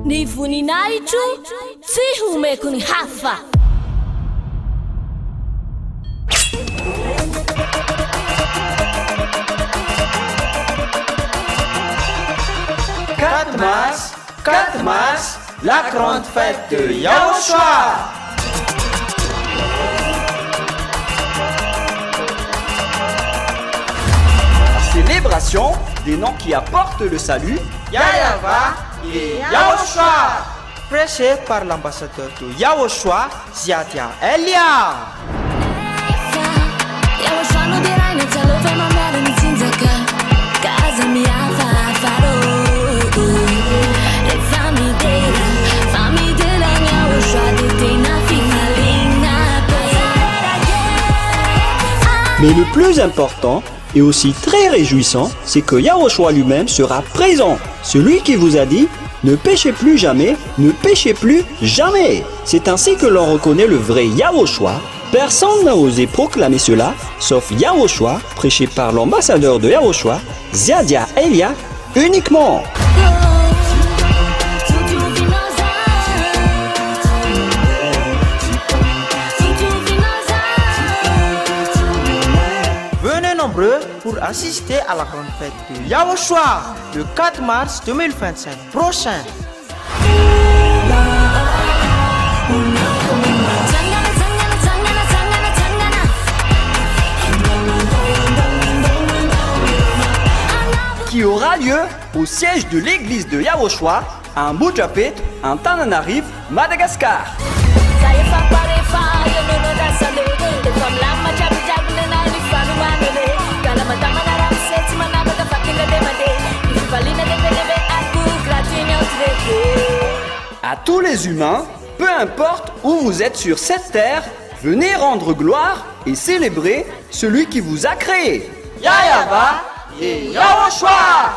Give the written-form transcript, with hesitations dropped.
Ny voninahitro tsy homeko ny hafa. Quatre mars, la grande fête de Yahushua. Célébration des noms qui apportent le salut, Yahweh et Yahushua. Prêché par l'ambassadeur de Yahushua, Ziadia Elia. Mais le plus important et aussi très réjouissant, c'est que Yahushua lui-même sera présent. Celui qui vous a dit « Ne péchez plus jamais, ne péchez plus jamais ». C'est ainsi que l'on reconnaît le vrai Yahushua. Personne n'a osé proclamer cela, sauf Yahushua, prêché par l'ambassadeur de Yahushua, Ziadia Elia, uniquement. Pour assister à la grande fête de Yahushua le 4 mars 2025 prochain. Qui aura lieu au siège de l'église de Yahushua à Mbujapet, en Tananarive, Madagascar. À tous les humains, peu importe où vous êtes sur cette terre, venez rendre gloire et célébrer celui qui vous a créé. Yahweh et Yahushua.